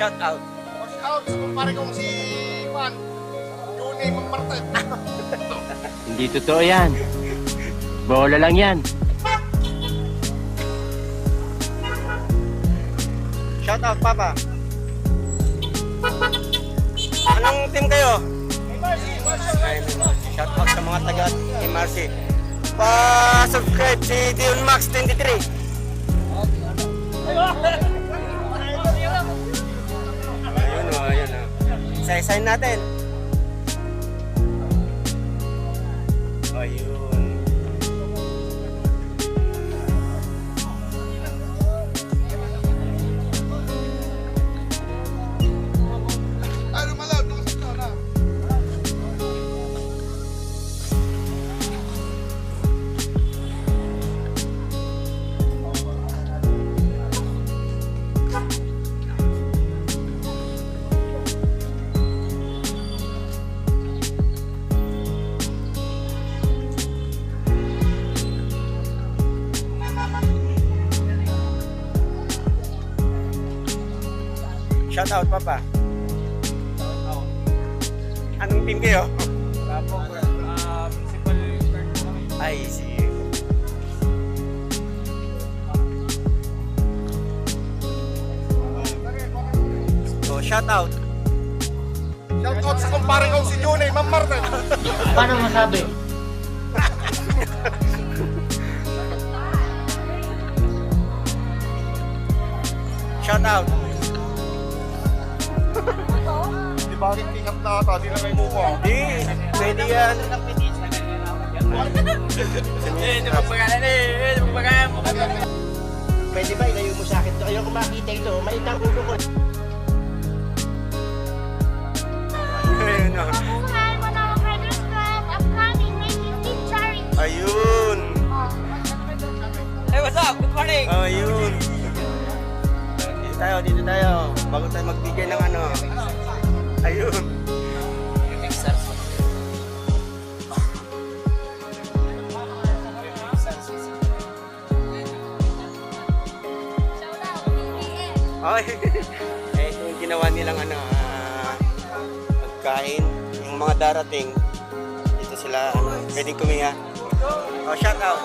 shout out. Watch out sa kumpare kong si Juan. Juni Magmartet. Hindi totoo yan. Bola lang yan. Shout out, Papa. Anong team kayo? Shout out sa mga taga MRC. Pa-subscribe si Dion Max 23. Ayun o, ayun o. Isa-isahin natin. Ayun. Ay, lumalaw. Lumusok na. Shout out, Papa. Anong team kayo? Municipal card. Ay, si... So, shout out. Shout out sa kumpare kong si Juni Magmartet. Paano masabi? Shout out. Di ba rin tingap na ata? Di na may mukha. Di, pwede yan. Pwede ba ilayo mo sa akin to? Ayoko makita ito. Maliit ang ulo ko. Ayun o. Kabuhan, Manawag Riders Club, upcoming May 15 charity. Ayun. Hey, what's up? Good morning. Ayun. Dito tayo. Bago tayo magbigay ng ano. Ayun. Ay, eh, ito yung ginawa nilang ano, pagkain, yung mga darating, dito sila, pwedeng kuminga. Oh, shout out.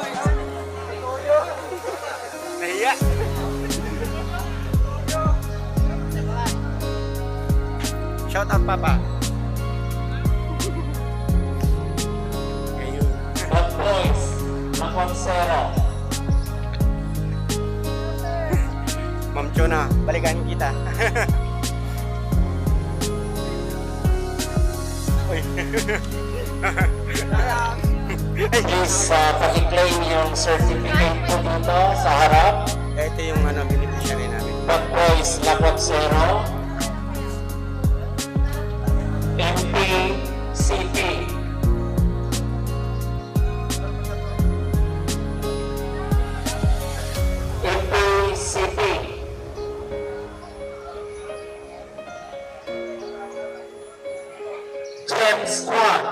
Nahiya. Shout out, Papa. Ayun. Bad boys na konsero. Ma'am Chona, balikan kita. Uy. Please paki-claim yung certificate po dito sa harap. Ito yung ano, beneficiary namin. Bad boys na konsero. MPCP. MPCP. James Squad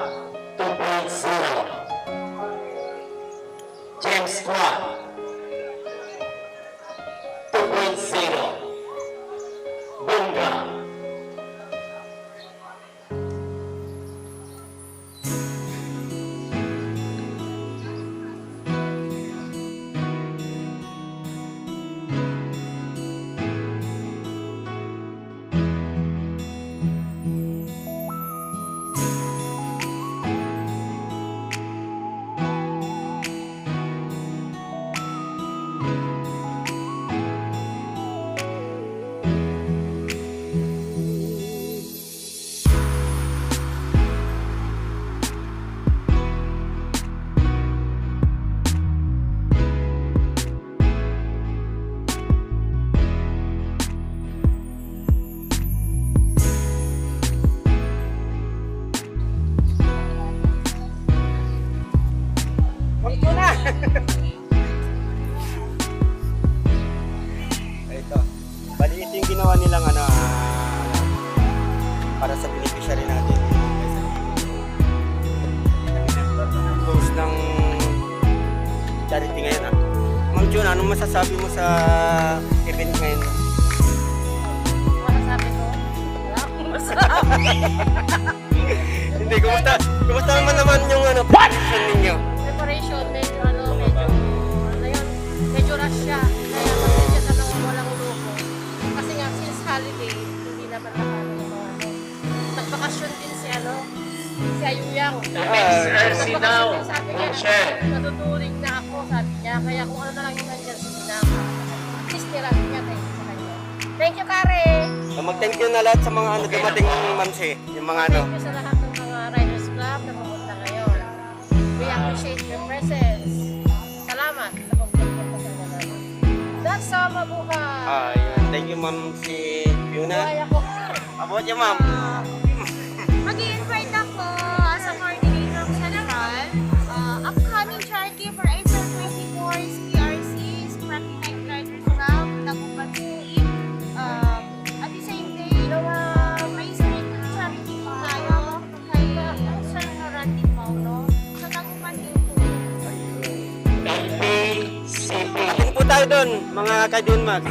2.0. James Squad 2.0. Bunga. Ito. Bali, ito yung ginawa nilang ano, para sa beneficiary natin. Close ng charity ngayon. Ma'am June, anong masasabi mo sa event ngayon? Masasabi ko, Hindi, kumusta naman yung preparation ninyo? Preparation, medyo rush siya. Kaya pasensya ka nang walang luko. Kasi nga, since holiday, hindi naman nagbakasyon din si Ayuyang. Mercy now. Sabi niya, Share. natuturing na ako, sabi niya. Kaya kung ano na lang yung nandiyan sa sinama. At least tirahin niya, thank you sa kanya. Thank you, Kare! Mag-thank you na lahat sa mga dumating mamsi. Yung mga Thank you sa lahat ng mga Riders Club na pumunta ngayon. We appreciate your presence. Salamat sa pagpunta sa naman. That's all, mabuhay! Ayun. Thank you, ma'am, si Fiona. Buhay ako. About you, ma'am. Mag-i-invite ako as a coordinator of Central. Upcoming charity for April 24 is PRC, is Practice Night Riders Club, Tagumpag City. At the same day, may charity po tayo kay Sir Norandi Paulo sa Tagumpag City. Atin po tayo doon, mga ka-Junmag.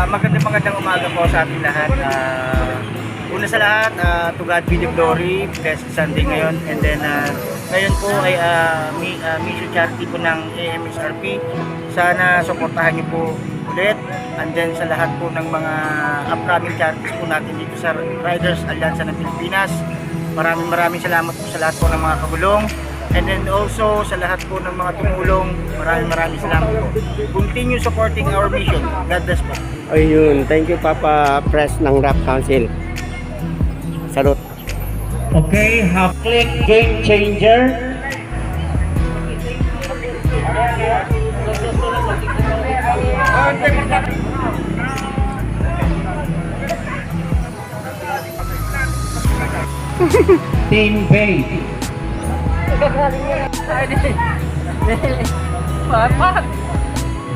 Magandang umaga po sa ating lahat. Una sa lahat, to God be the glory, blessed Sunday ngayon. And then, ngayon po ay mission charity po ng AMSRP. Sana suportahan niyo po ulit. And then sa lahat po ng mga upcoming charities po natin dito sa Riders Alyansa ng Pilipinas. Maraming salamat po sa lahat po ng mga kagulong. And then also sa lahat po ng mga tumulong, maraming salamat po. Continue supporting our mission. God bless po. Ayun, thank you, Papa Press ng Rap Council. Salute. Okay, click game changer. Team Bay.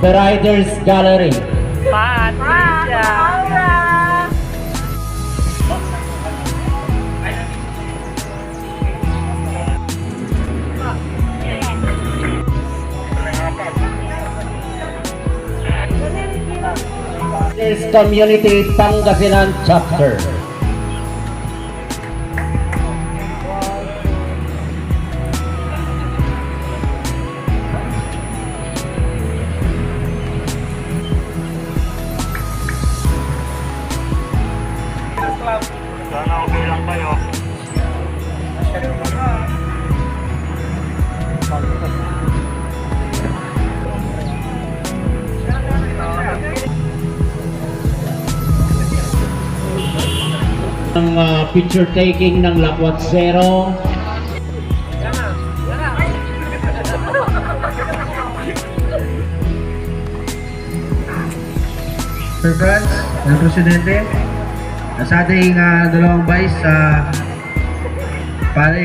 The Riders Gallery. This Community Pangasinan Chapter. Sana okay lang kayo. Ang picture taking ng Lakwat Zero. Sir Franz, ng Presidente, sa ating dalawang vice, Pare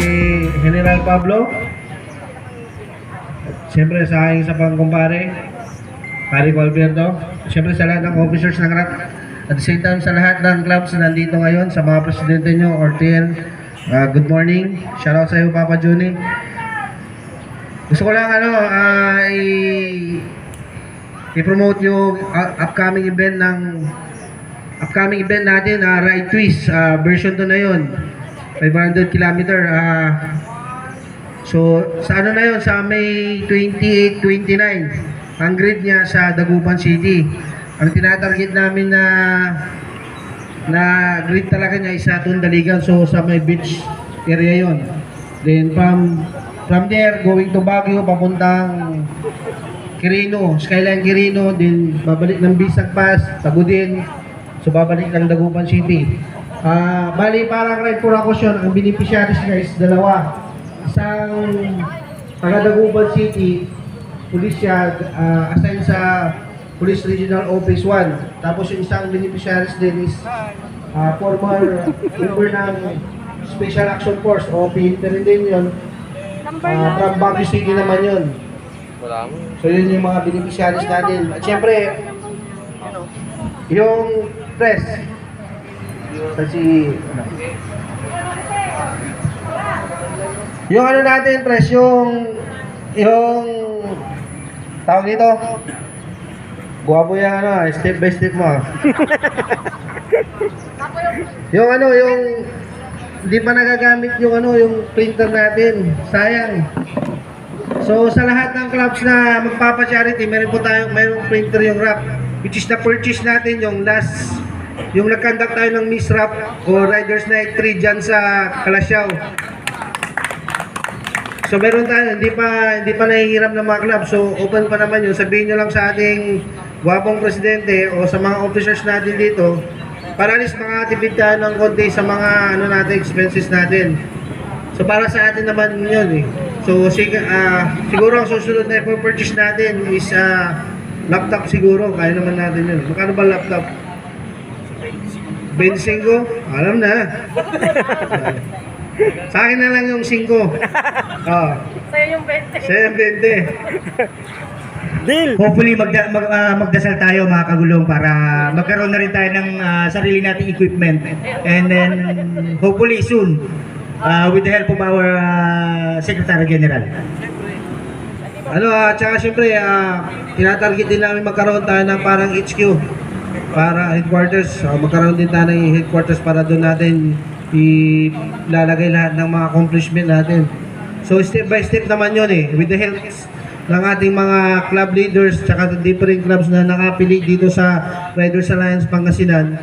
General Pablo, siyempre sa aking isa pang kumpare, Pare Colberto, siyempre sa lahat ng officers ng RAC, at the same time sa lahat ng clubs na nandito ngayon, sa mga presidente nyo, Ortiel, good morning, shoutout sa iyo Papa Juni. Gusto ko lang i-promote yung upcoming event natin, Ride Twist, version 2 na yun, 500 kilometer. So sa ano na yun, sa May 28, 29, ang grid niya sa Dagupan City. Ang tinatarget namin na grid talaga niya isa Tundaligan, so sa may beach area yon. Then from there going to Baguio papuntang Quirino, Skyline Quirino, then babalik ng Bisag Pass, Tagudin, so babalik ng Dagupan City. Bali parang ride for a caution, ang beneficiaries guys dalawa. Isang taga Dagupan City, pulis siya, assigned sa Police Regional Office 1. Tapos yung isang beneficiaries din is former member ng Special Action Force o PNP rin din yun. From Baguio City naman yun. So yun yung mga beneficiaries natin. At syempre, yung press. Kasi, yung ano natin, press, yung tawag dito, guwapo yung step by step mo. Yung ano, yung hindi pa nagagamit yung ano, yung printer natin. Sayang. So sa lahat ng clubs na magpapa-charity, meron po tayong mayroong printer yung rap, which is na purchase natin yung last, yung nag-conduct tayo ng Miss Rap o Riders Night 3 dyan sa Kalasyaw. So meron tayo, hindi pa nahihiram ng mga club. So open pa naman yun. Sabihin nyo lang sa ating gwapong presidente o sa mga officers natin dito para at least makatipid tayo ng konti sa mga ano natin, expenses natin. So para sa atin naman yun eh. So siguro ang susunod na i-purchase natin is laptop siguro. Kaya naman natin yun. Magkano ba laptop? 25? Alam na. Sa akin na lang yung 5. Sa'yo yung 20. Sa'yo yung 20. Hopefully magdasal tayo mga kagulong para magkaroon na rin tayo ng sarili nating equipment. And then hopefully soon with the help of our Secretary General. Tsaka syempre, tinatarget din namin magkaroon tayo ng parang HQ para headquarters. Magkaroon din tayo ng headquarters para doon natin ilalagay lahat ng mga accomplishment natin. So step by step naman yun eh, with the help ng ating mga club leaders tsaka different clubs na nakapili dito sa Riders Alliance Pangasinan.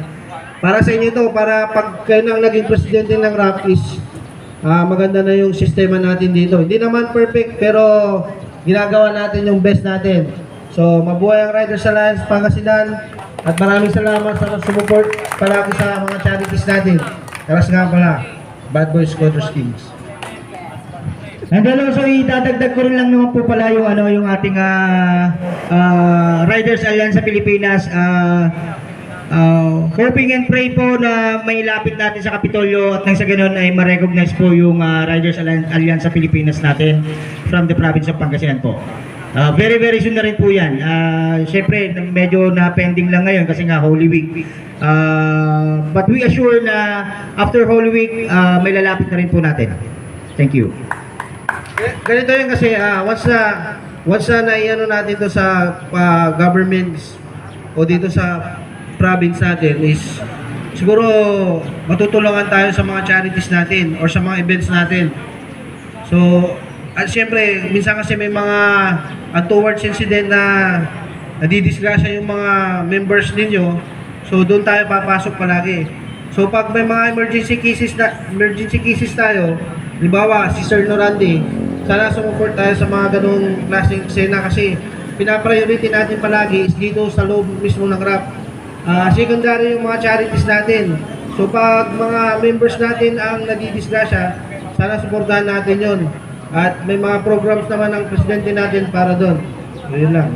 Para sa inyo ito, para pag kayo nang naging presidente ng RAP is maganda na yung sistema natin dito. Hindi naman perfect pero ginagawa natin yung best natin. So mabuhay ang Riders Alliance Pangasinan at maraming salamat sa support palagi sa mga charities natin. Karas nga pala, Bad Boys Squadrons Kings. And then also idadagdag ko rin lang naman po pala yung ano yung ating Riders Alliance sa Pilipinas, hoping and pray po na may lapit natin sa Kapitolyo at nang sa ganun ay ma-recognize po yung Riders Alliance sa Pilipinas natin from the province of Pangasinan po. Very very soon na rin po yan. Siyempre medyo na pending lang ngayon kasi nga Holy Week. But we assure na after Holy Week may lalapit na rin po natin. Thank you. Ganito yun kasi once na naiano natin to sa governments o dito sa province natin is siguro matutulungan tayo sa mga charities natin or sa mga events natin. So at syempre minsan kasi may mga untoward incident na nadidisgrasya yung mga members ninyo. So doon tayo papasok palagi. So pag may mga emergency cases tayo, halimbawa si Sir Norandi, sana sumuport tayo sa mga ganung klaseng eksena kasi pinapriority natin palagi is dito sa loob mismo ng RAP. Secondary yung mga charities natin. So pag mga members natin ang nadidisgrasya, sana suportahan natin yon. At may mga programs naman ng presidente natin para doon. So yun lang.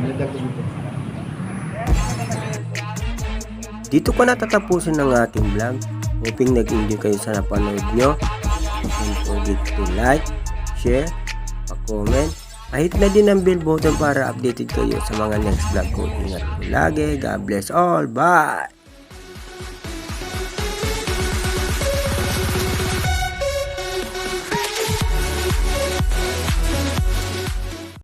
Dito ko natatapusin ng ating vlog. Hoping nag-enjoy kayo sa napanood nyo. Don't forget to like, share, comment. Hit na din ang bell button para updated kayo sa mga next vlog ko. Ingat po lagi. God bless all. Bye!